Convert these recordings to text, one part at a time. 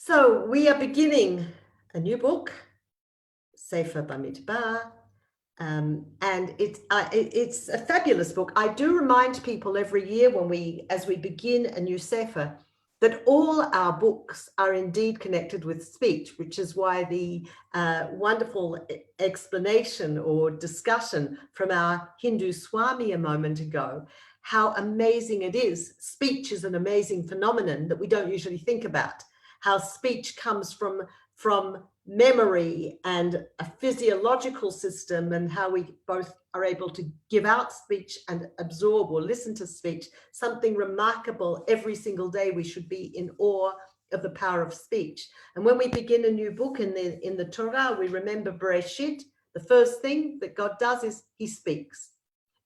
So we are beginning a new book, Sefer BaMidbar, and it's a fabulous book. I do remind people every year as we begin a new Sefer, that all our books are indeed connected with speech, which is why the wonderful explanation or discussion from our Hindu Swami a moment ago, how amazing it is. Speech is an amazing phenomenon that we don't usually think about. How speech comes from memory and a physiological system, and how we both are able to give out speech and absorb or listen to speech, something remarkable. Every single day we should be in awe of the power of speech. And when we begin a new book in the Torah, we remember Bereshit. The first thing that God does is he speaks.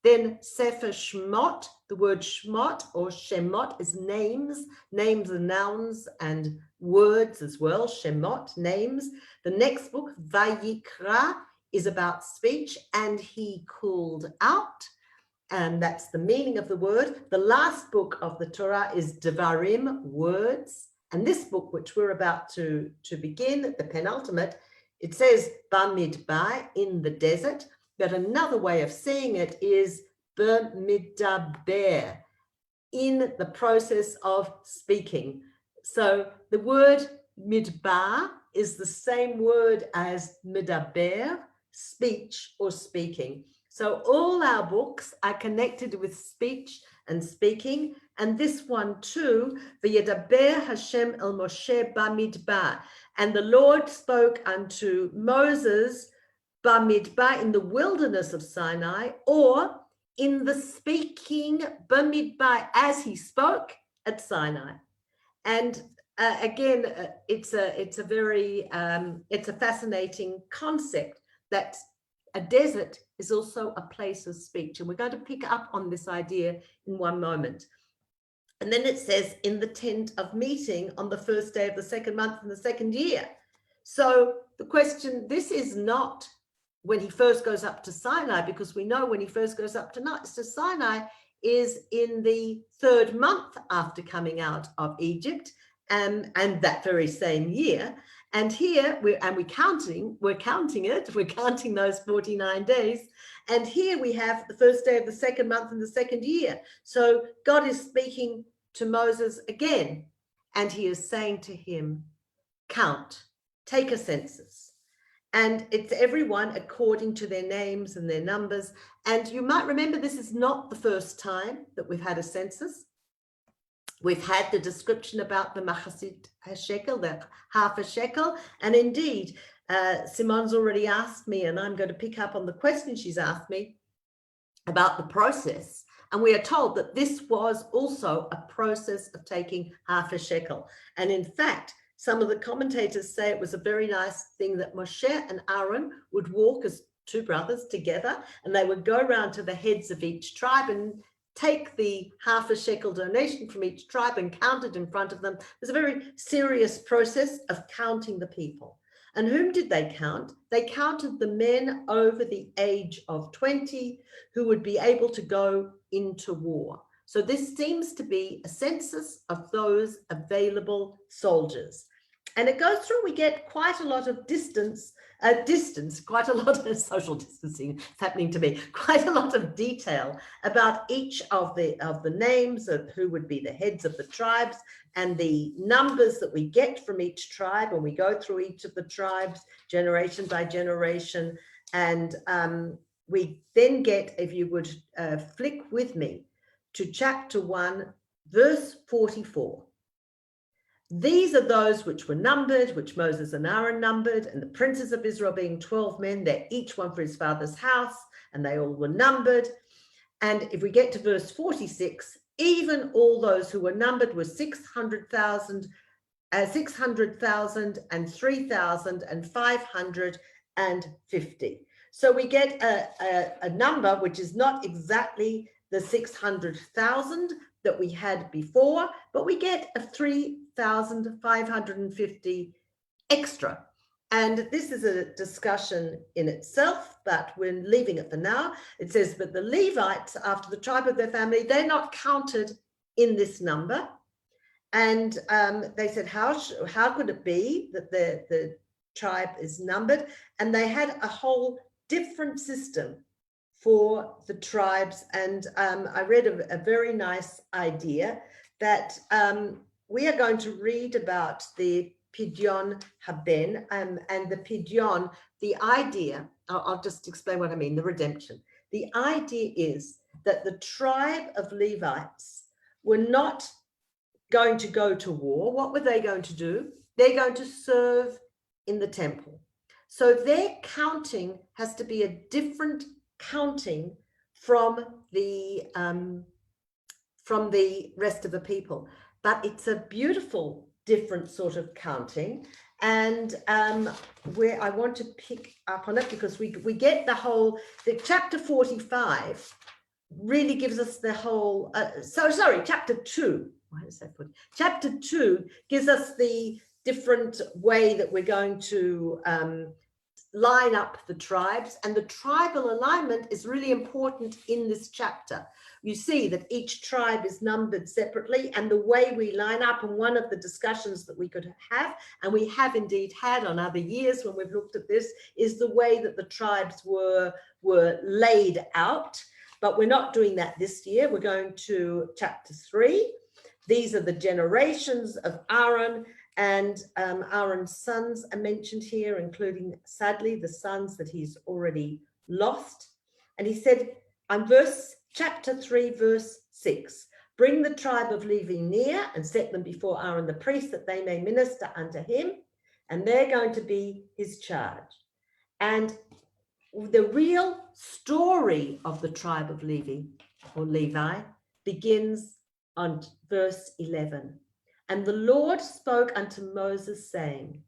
Then Sefer Shemot, the word Shemot or Shemot is names. Names are nouns and words as well. Shemot, names. The next book, Vayikra, is about speech, and he called out. And that's the meaning of the word. The last book of the Torah is Devarim, words. And this book, which we're about to begin, the penultimate, it says BaMidbar, in the desert. But another way of seeing it is BaMidbar, in the process of speaking. So the word midbar is the same word as medaber, speech or speaking. So all our books are connected with speech and speaking, and this one too, V'yedaber Hashem el Moshe BaMidbar, and the Lord spoke unto Moses BaMidbar, in the wilderness of Sinai, or in the speaking BaMidbar, as he spoke at Sinai. And again, it's a fascinating concept that a desert is also a place of speech, and we're going to pick up on this idea in one moment. And then it says, in the tent of meeting on the first day of the second month in the second year. So the question, this is not when he first goes up to Sinai, because we know when he first goes up to Sinai is in the third month after coming out of Egypt, and that very same year. And here we're counting those 49 days. And here we have the first day of the second month in the second year. So God is speaking to Moses again, and he is saying to him, count, take a census. And it's everyone according to their names and their numbers. And you might remember, this is not the first time that we've had a census. We've had the description about the machasit shekel, the half a shekel. And indeed, Simon's already asked me, and I'm going to pick up on the question she's asked me about the process. And we are told that this was also a process of taking half a shekel. And in fact, some of the commentators say it was a very nice thing that Moshe and Aaron would walk as two brothers together, and they would go around to the heads of each tribe and take the half a shekel donation from each tribe and count it in front of them. It was a very serious process of counting the people. And whom did they count? They counted the men over the age of 20 who would be able to go into war. So this seems to be a census of those available soldiers. And it goes through, we get quite a lot of quite a lot of social distancing is happening to me, quite a lot of detail about each of the names of who would be the heads of the tribes, and the numbers that we get from each tribe when we go through each of the tribes, generation by generation. And we then get, if you would flick with me, to chapter 1, verse 44. These are those which were numbered, which Moses and Aaron numbered, and the princes of Israel being 12 men, they're each one for his father's house, and they all were numbered. And if we get to verse 46, even all those who were numbered were 600,000 and 3,550. So we get a number which is not exactly the 600,000 that we had before, but we get a 3,550 extra. And this is a discussion in itself, but we're leaving it for now. It says, but the Levites, after the tribe of their family, they're not counted in this number. And they said, how could it be that the tribe is numbered? And they had a whole different system for the tribes. And I read a very nice idea that we are going to read about the Pidyon Haben and the Pidyon, the idea, I'll just explain what I mean, the redemption. The idea is that the tribe of Levites were not going to go to war. What were they going to do? They're going to serve in the temple. So their counting has to be a different counting from the rest of the people. But it's a beautiful, different sort of counting. And where I want to pick up on it, because we get the chapter 45 really gives us the whole, chapter 2. Why is that? Chapter 2 gives us the different way that we're going to line up the tribes, and the tribal alignment is really important in this chapter. You see that each tribe is numbered separately, and the way we line up, and one of the discussions that we could have, and we have indeed had on other years when we've looked at this, is the way that the tribes were laid out. But we're not doing that this year. We're going to chapter 3. These are the generations of Aaron, and Aaron's sons are mentioned here, including, sadly, the sons that he's already lost. And he said, chapter 3, verse 6, bring the tribe of Levi near and set them before Aaron the priest, that they may minister unto him, and they're going to be his charge. And the real story of the tribe of Levi begins on verse 11. And the Lord spoke unto Moses, saying,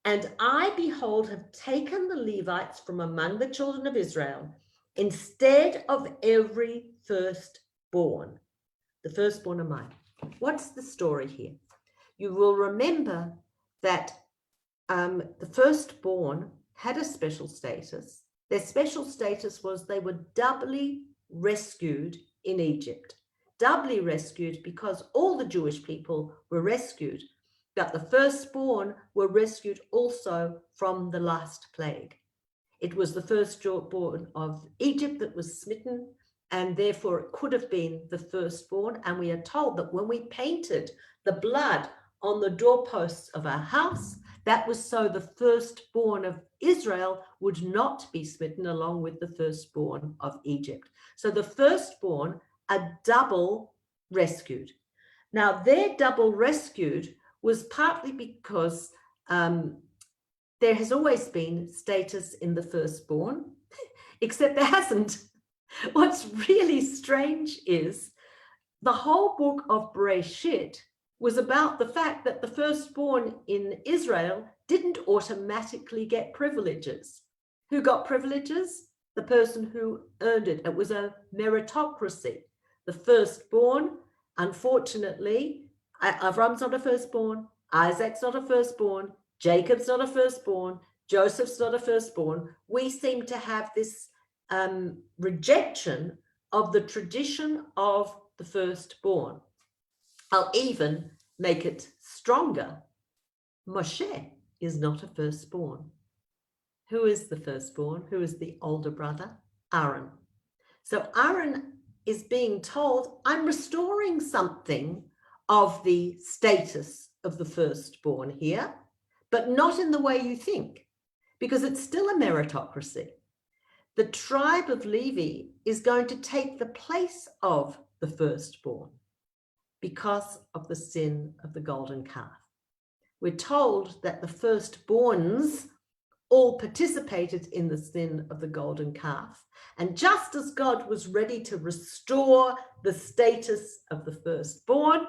and I, behold, have taken the Levites from among the children of Israel, instead of every firstborn. The firstborn are mine. What's the story here? You will remember that the firstborn had a special status. Their special status was they were doubly rescued in Egypt. Doubly rescued because all the Jewish people were rescued, but the firstborn were rescued also from the last plague. It was the firstborn of Egypt that was smitten, and therefore it could have been the firstborn. And we are told that when we painted the blood on the doorposts of our house, that was so the firstborn of Israel would not be smitten along with the firstborn of Egypt. So the firstborn are double rescued. Now, their double rescued was partly because there has always been status in the firstborn, except there hasn't. What's really strange is the whole book of Bereshit was about the fact that the firstborn in Israel didn't automatically get privileges. Who got privileges? The person who earned it. It was a meritocracy. The firstborn, unfortunately, Avram's not a firstborn, Isaac's not a firstborn, Jacob's not a firstborn, Joseph's not a firstborn. We seem to have this rejection of the tradition of the firstborn. I'll even make it stronger. Moshe is not a firstborn. Who is the firstborn? Who is the older brother? Aaron. So Aaron is being told, I'm restoring something of the status of the firstborn here, but not in the way you think, because it's still a meritocracy. The tribe of Levi is going to take the place of the firstborn because of the sin of the golden calf. We're told that the firstborns all participated in the sin of the golden calf. And just as God was ready to restore the status of the firstborn,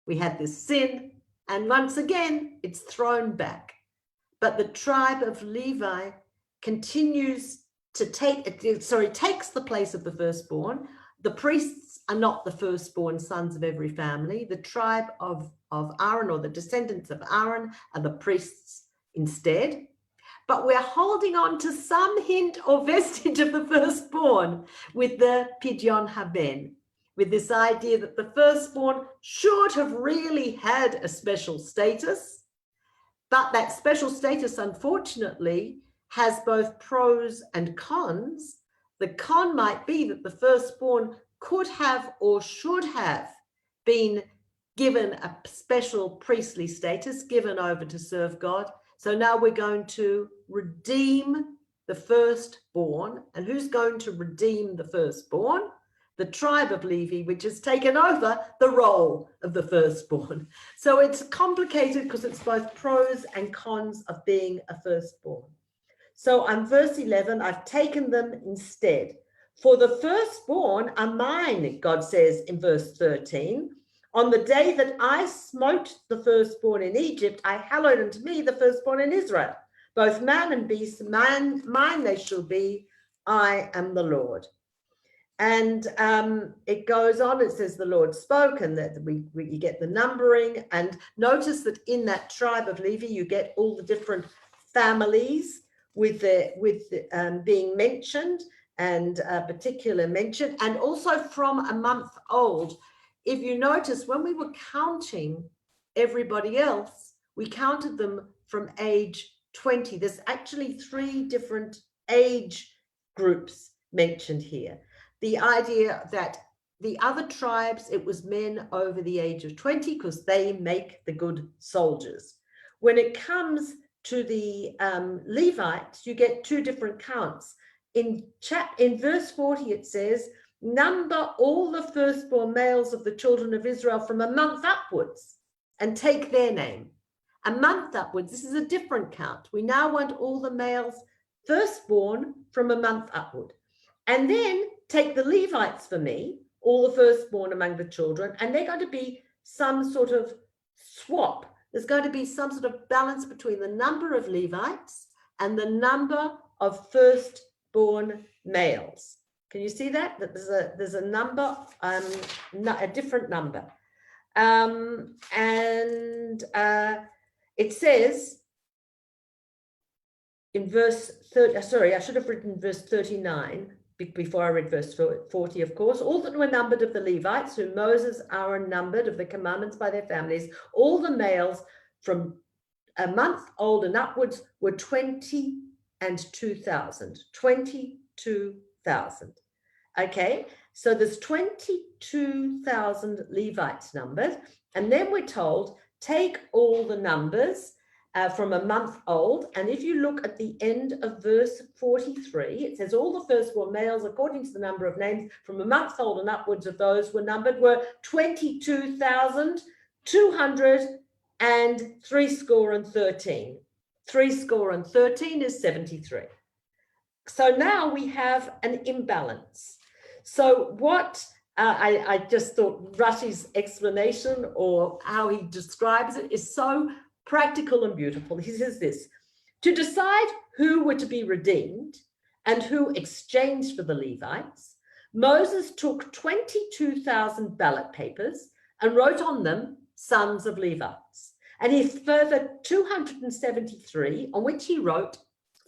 we had this sin, and once again, it's thrown back. But the tribe of Levi continues to takes the place of the firstborn. The priests are not the firstborn sons of every family. The tribe of Aaron, or the descendants of Aaron, are the priests instead. But we're holding on to some hint or vestige of the firstborn with the Pidyon Haben. with this idea that the firstborn should have really had a special status, but that special status, unfortunately, has both pros and cons. The con might be that the firstborn could have or should have been given a special priestly status, given over to serve God. So now we're going to redeem the firstborn. And who's going to redeem the firstborn? The tribe of Levi, which has taken over the role of the firstborn. So it's complicated because it's both pros and cons of being a firstborn. So on verse 11, I've taken them instead. For the firstborn are mine, God says in verse 13. On the day that I smote the firstborn in Egypt, I hallowed unto me the firstborn in Israel. Both man and beast, mine they shall be. I am the Lord. And it goes on, it says the Lord spoke, and that you get the numbering. And notice that in that tribe of Levi, you get all the different families with being mentioned, and particular mention, and also from a month old. If you notice, when we were counting everybody else, we counted them from age 20. There's actually 3 different age groups mentioned here. The idea that the other tribes, it was men over the age of 20 because they make the good soldiers. When it comes to the Levites, you get 2 different counts. In verse 40, it says, number all the firstborn males of the children of Israel from a month upwards and take their name. A month upwards, this is a different count. We now want all the males firstborn from a month upward. And then take the Levites for me, all the firstborn among the children, and they're going to be some sort of swap. There's going to be some sort of balance between the number of Levites and the number of firstborn males. Can you see that? That there's a number, a different number. It says in verse 30, sorry, I should have written verse 39 before I read verse 40, of course. All that were numbered of the Levites, whom Moses, Aaron numbered of the commandments by their families, all the males from a month old and upwards were 22,000. 22,000. Okay, so there's 22,000 Levites numbered, and then we're told, take all the numbers from a month old, and if you look at the end of verse 43, it says all the firstborn males according to the number of names from a month old and upwards of those were numbered were 22,213. 13 is 73. So now we have an imbalance. So what I just thought Rashi's explanation, or how he describes it, is so practical and beautiful. He says this: to decide who were to be redeemed and who exchanged for the Levites, Moses took 22,000 ballot papers and wrote on them sons of Levites, and he further 273 on which he wrote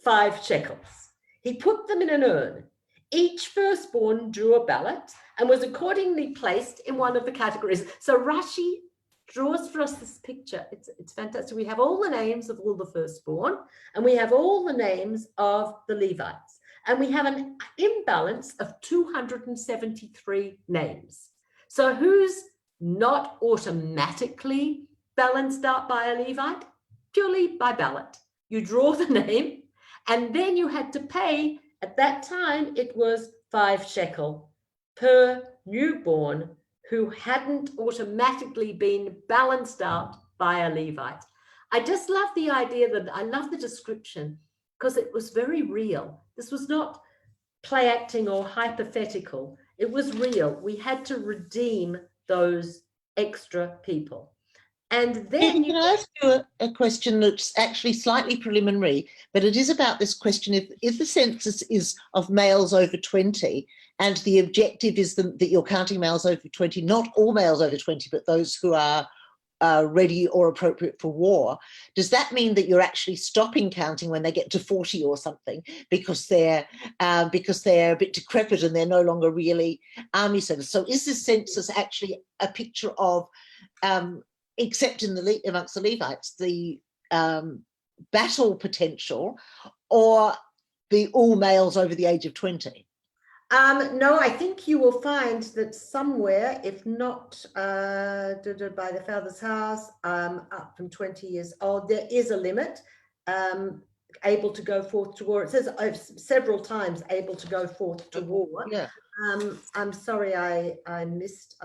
5 shekels. He put them in an urn. Each firstborn drew a ballot and was accordingly placed in one of the categories. So Rashi draws for us this picture. It's fantastic. We have all the names of all the firstborn, and we have all the names of the Levites, and we have an imbalance of 273 names. So who's not automatically balanced out by a Levite? Purely by ballot. You draw the name, and then you had to pay. At that time, it was 5 shekel per newborn who hadn't automatically been balanced out by a Levite. I just love the idea that, I love the description, because it was very real. This was not play acting or hypothetical. It was real. We had to redeem those extra people. And then can I ask you a question that's actually slightly preliminary, but it is about this question: if the census is of males over 20, and the objective is that you're counting males over 20, not all males over 20, but those who are ready or appropriate for war. Does that mean that you're actually stopping counting when they get to 40 or something because they're a bit decrepit and they're no longer really army service? So is this census actually a picture of, except amongst the Levites, the battle potential, or the all males over the age of 20? No, I think you will find that somewhere, if not by the father's house, up from 20 years old, there is a limit, able to go forth to war. It says several times able to go forth to war. Yeah. I'm sorry, I missed,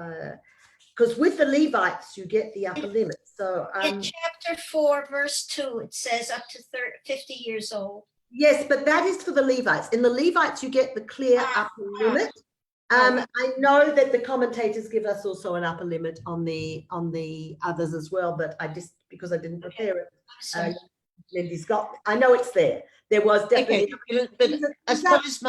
because with the Levites, you get the upper limit. So in chapter 4, verse 2, it says up to 50 years old. yes, but that is for the Levites. In the Levites, you get the clear upper limit. I know that the commentators give us also an upper limit on the others as well, but I just, because I didn't prepare it, Lindy's got, I know it's there. There was definitely. Okay, but I suppose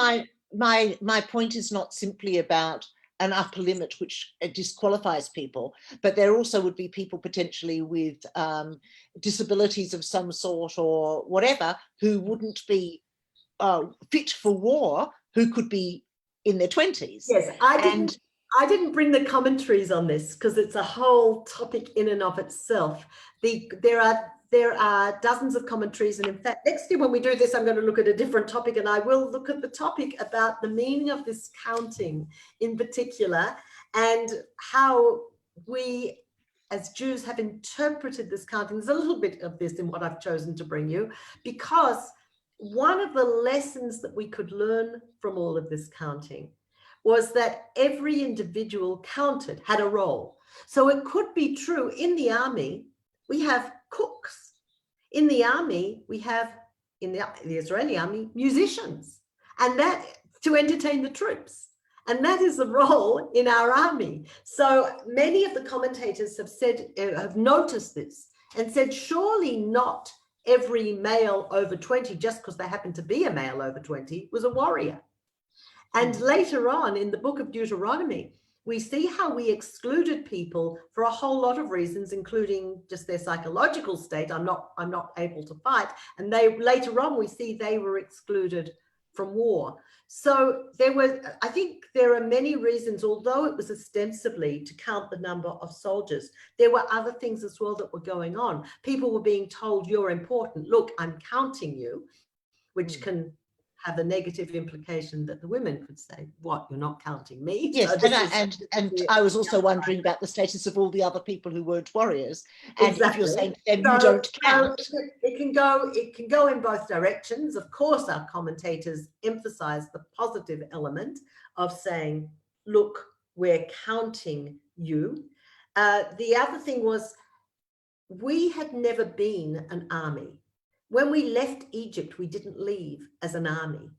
my point is not simply about an upper limit which disqualifies people, but there also would be people potentially with disabilities of some sort or whatever who wouldn't be fit for war, who could be in their 20s. Yes, I didn't bring the commentaries on this because it's a whole topic in and of itself. There are dozens of commentaries, and in fact, next year when we do this, I'm going to look at a different topic, and I will look at the topic about the meaning of this counting in particular, and how we as Jews have interpreted this counting. There's a little bit of this in what I've chosen to bring you, because one of the lessons that we could learn from all of this counting was that every individual counted, had a role. So it could be true in the army, we have cooks. In the army, we have, in the Israeli army, musicians, and that to entertain the troops. And that is the role in our army. So many of the commentators have noticed this and said, surely not every male over 20, just because they happen to be a male over 20, was a warrior. And later on in the book of Deuteronomy, we see how we excluded people for a whole lot of reasons, including just their psychological state. I'm not able to fight. And later on, we see they were excluded from war. So I think there are many reasons, although it was ostensibly to count the number of soldiers, there were other things as well that were going on. People were being told, you're important. Look, I'm counting you, which can have a negative implication that the women could say, what, you're not counting me? Yes, so and I was also wondering about the status of all the other people who weren't warriors. And if you're saying to them, you don't count. It can go in both directions. Of course, our commentators emphasize the positive element of saying, look, we're counting you. The other thing was, we had never been an army. When we left Egypt, we didn't leave as an army.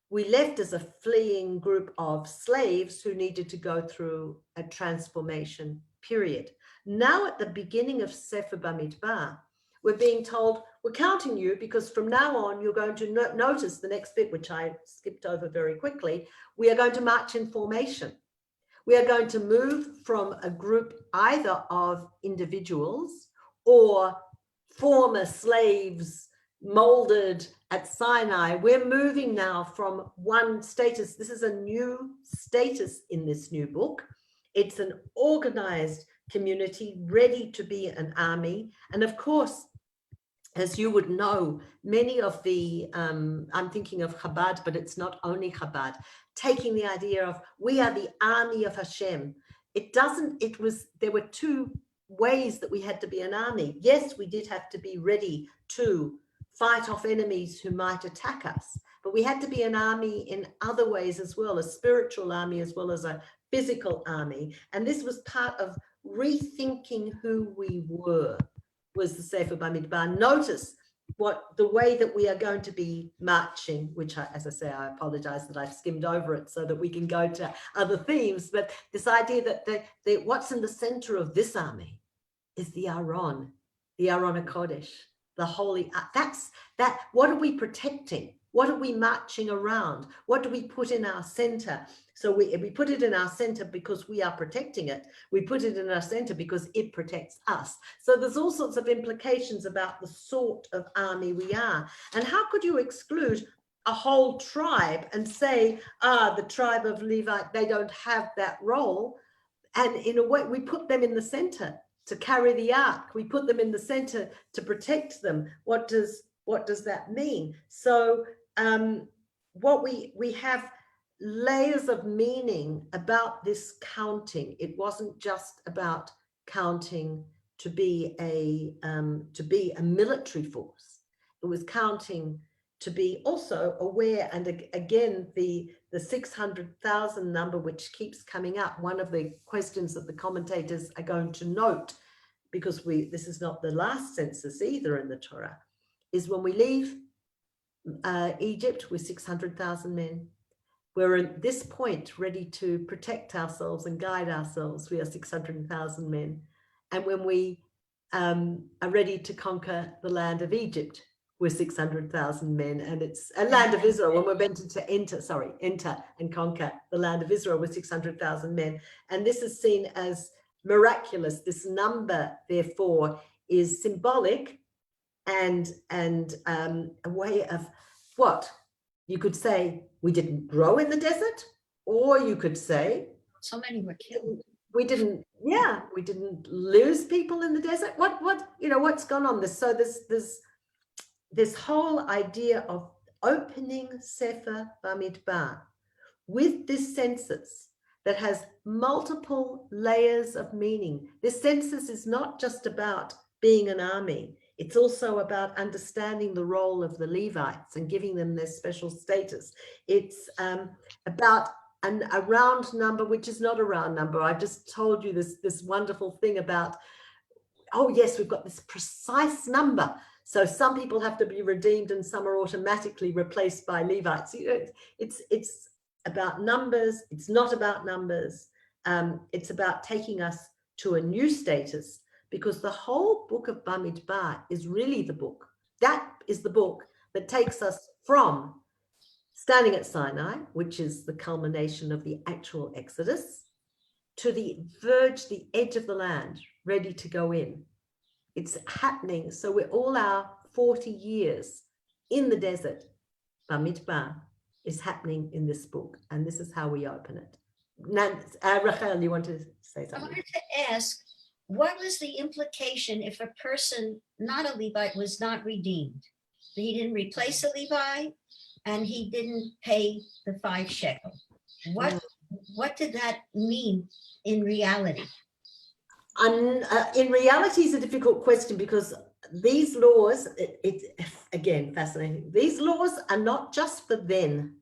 We left as a fleeing group of slaves who needed to go through a transformation period. Now, at the beginning of Sefer BaMidbar, we're being told, we're counting you because from now on, you're going to notice the next bit, which I skipped over very quickly. We are going to march in formation. We are going to move from a group either of individuals or former slaves molded at Sinai. We're moving now from one status. This is a new status in this new book. It's an organized community ready to be an army. And of course, as you would know, many of the, I'm thinking of Chabad, but it's not only Chabad, taking the idea of we are the army of Hashem. There were two ways that we had to be an army. Yes, we did have to be ready to fight off enemies who might attack us, but we had to be an army in other ways as well, a spiritual army as well as a physical army. And this was part of rethinking who we were, was the Sefer BaMidbar. Notice the way that we are going to be marching, which as I say, I apologize that I've skimmed over it so that we can go to other themes, but this idea that what's in the center of this army is the Aron HaKodesh, the holy, what are we protecting? What are we marching around? What do we put in our center? So we put it in our center because we are protecting it. We put it in our center because it protects us. So there's all sorts of implications about the sort of army we are. And how could you exclude a whole tribe and say, the tribe of Levite, they don't have that role? And in a way, we put them in the center to carry the ark. We put them in the center to protect them. What does that mean? So what we have layers of meaning about this counting. It wasn't just about counting to be a military force. It was counting to be also aware, and again the 600,000 number, which keeps coming up. One of the questions that the commentators are going to note, because this is not the last census either in the Torah, is when we leave Egypt with 600,000 men. We're at this point ready to protect ourselves and guide ourselves. We are 600,000 men. And when we are ready to conquer the land of Egypt, we're 600,000 men. And it's a land of Israel. When we're meant to enter and conquer the land of Israel with 600,000 men. And this is seen as miraculous. This number, therefore, is symbolic and a way of what? You could say we didn't grow in the desert, or you could say so many were killed. We didn't lose people in the desert. What's gone on this? So this whole idea of opening Sefer BaMidbar with this census that has multiple layers of meaning. This census is not just about being an army. It's also about understanding the role of the Levites and giving them their special status. It's about a round number, which is not a round number. I've just told you this wonderful thing about, oh yes, we've got this precise number. So some people have to be redeemed and some are automatically replaced by Levites. It's about numbers. It's not about numbers. It's about taking us to a new status, because the whole book of BaMidbar is really the book. That is the book that takes us from standing at Sinai, which is the culmination of the actual Exodus, to the verge, the edge of the land, ready to go in. It's happening. So we're all our 40 years in the desert. BaMidbar is happening in this book, and this is how we open it. Now, Rachel, you want to say something? I wanted to ask, what was the implication if a person, not a Levite, was not redeemed? He didn't replace a Levite, and he didn't pay the 5 shekel. What did that mean in reality? In reality, it's a difficult question, because these laws, it's again fascinating. These laws are not just for then;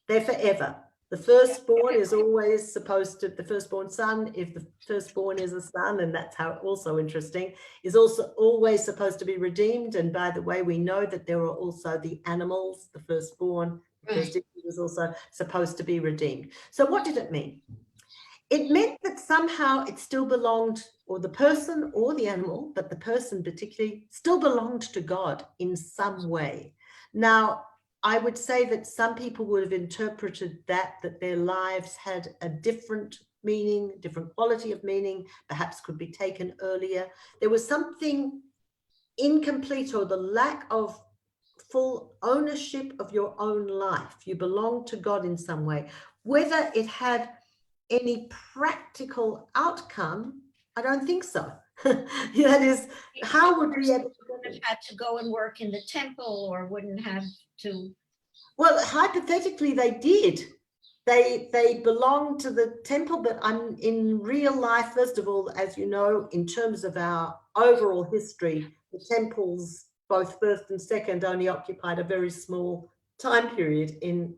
they're forever. The firstborn is always supposed to, the firstborn son, if the firstborn is a son, and that's how also interesting, is also always supposed to be redeemed. And by the way, we know that there are also the animals, the firstborn, the first is also supposed to be redeemed. So what did it mean? It meant that somehow it still belonged, or the person or the animal, but the person particularly, still belonged to God in some way. Now, I would say that some people would have interpreted that their lives had a different meaning, different quality of meaning, perhaps could be taken earlier. There was something incomplete, or the lack of full ownership of your own life. You belong to God in some way. Whether it had any practical outcome, I don't think so. That is, how would we ever have had to go and work in the temple, or wouldn't have to? Well, hypothetically, they did. They belonged to the temple, but in real life, first of all, as you know, in terms of our overall history, the temples, both first and second, only occupied a very small time period in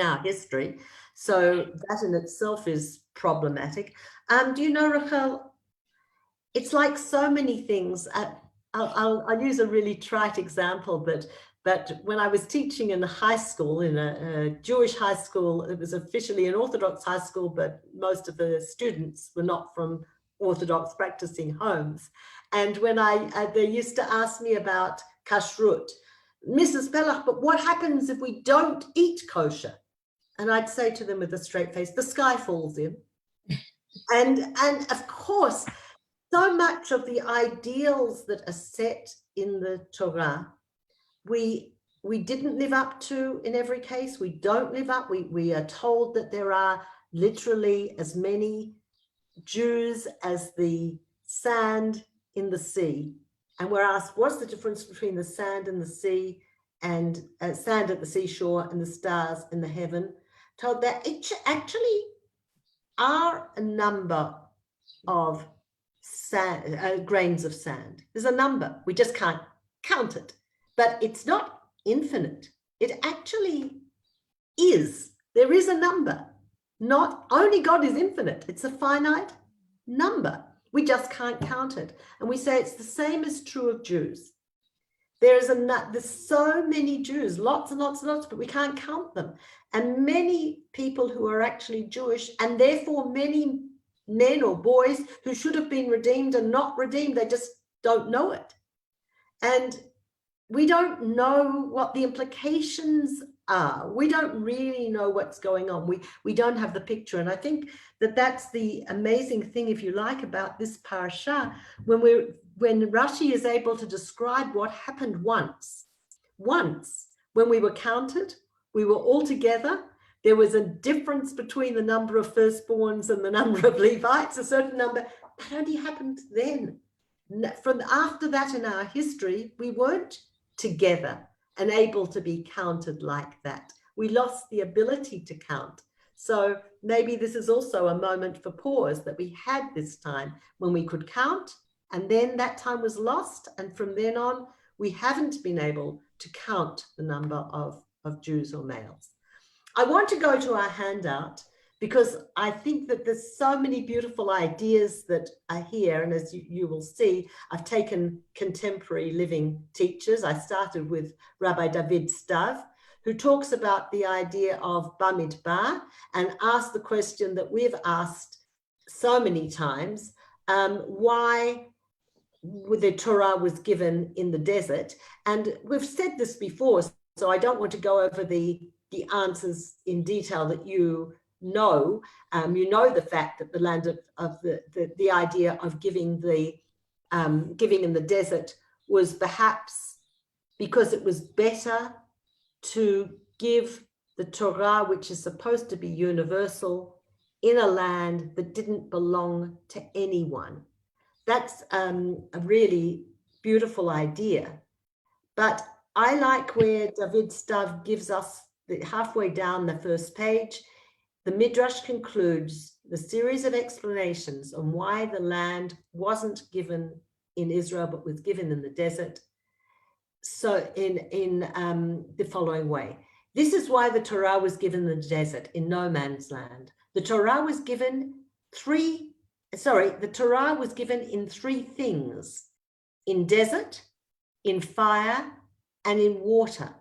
our history. So that in itself is problematic. Do you know, Rachel, it's like so many things. I'll use a really trite example, but when I was teaching in high school, in a Jewish high school, it was officially an Orthodox high school, but most of the students were not from Orthodox practicing homes. And when they used to ask me about kashrut, Mrs. Pellach, but what happens if we don't eat kosher? And I'd say to them with a straight face, the sky falls in. And of course, so much of the ideals that are set in the Torah, we didn't live up to in every case. We don't live up. We are told that there are literally as many Jews as the sand in the sea. And we're asked, what's the difference between the sand in the sea and sand at the seashore and the stars in the heaven? Told that it actually are a number of sand, grains of sand. There's a number. We just can't count it. But it's not infinite. It actually is. There is a number. Not only God is infinite. It's a finite number. We just can't count it. And we say it's the same is true of Jews. There's so many Jews, lots and lots and lots, but we can't count them. And many people who are actually Jewish, and therefore many men or boys who should have been redeemed and not redeemed, they just don't know it. And we don't know what the implications are. We don't really know what's going on. We don't have the picture. And I think that that's the amazing thing, if you like, about this Parsha, when Rashi is able to describe what happened once, when we were counted, we were all together. There was a difference between the number of firstborns and the number of Levites, a certain number. That only happened then. From after that in our history, we weren't together and able to be counted like that. We lost the ability to count. So maybe this is also a moment for pause, that we had this time when we could count, and then that time was lost. And from then on, we haven't been able to count the number of Jews or males. I want to go to our handout because I think that there's so many beautiful ideas that are here. And as you will see, I've taken contemporary living teachers. I started with Rabbi David Stav, who talks about the idea of BaMidbar and asked the question that we've asked so many times, why the Torah was given in the desert. And we've said this before, so I don't want to go over the answers in detail that you know. You know the fact that the land of the idea of giving in the desert was perhaps because it was better to give the Torah, which is supposed to be universal, in a land that didn't belong to anyone. That's a really beautiful idea. But I like where David Stav gives us halfway down the first page. The Midrash concludes the series of explanations on why the land wasn't given in Israel, but was given in the desert. So in the following way. This is why the Torah was given in the desert, in no man's land. The Torah was given in three things: in desert, in fire, and in water,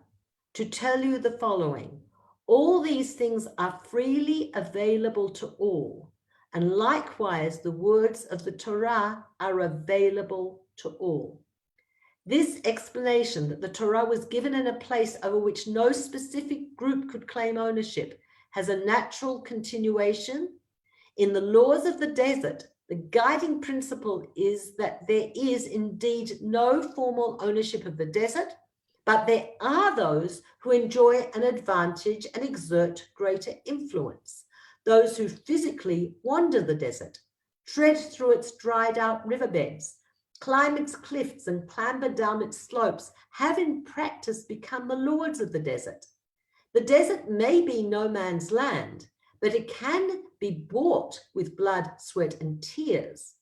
to tell you the following: all these things are freely available to all, and likewise the words of the Torah are available to all. This explanation that the Torah was given in a place over which no specific group could claim ownership has a natural continuation. In the laws of the desert, the guiding principle is that there is indeed no formal ownership of the desert, but there are those who enjoy an advantage and exert greater influence. Those who physically wander the desert, tread through its dried out riverbeds, climb its cliffs and clamber down its slopes, have in practice become the lords of the desert. The desert may be no man's land, but it can be bought with blood, sweat, and tears.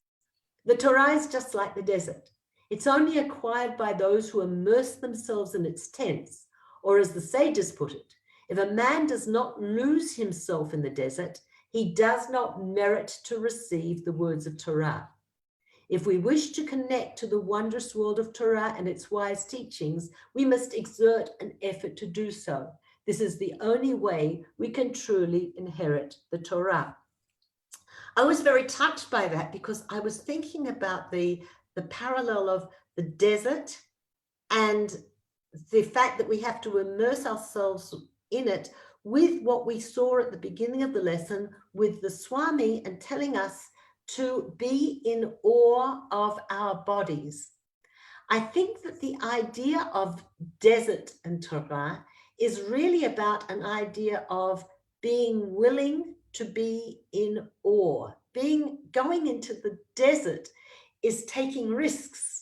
The Torah is just like the desert. It's only acquired by those who immerse themselves in its tents, or as the sages put it, if a man does not lose himself in the desert, he does not merit to receive the words of Torah. If we wish to connect to the wondrous world of Torah and its wise teachings, we must exert an effort to do so. This is the only way we can truly inherit the Torah. I was very touched by that because I was thinking about the parallel of the desert and the fact that we have to immerse ourselves in it with what we saw at the beginning of the lesson with the Swami and telling us to be in awe of our bodies. I think that the idea of desert and Torah is really about an idea of being willing to be in awe. Going into the desert is taking risks.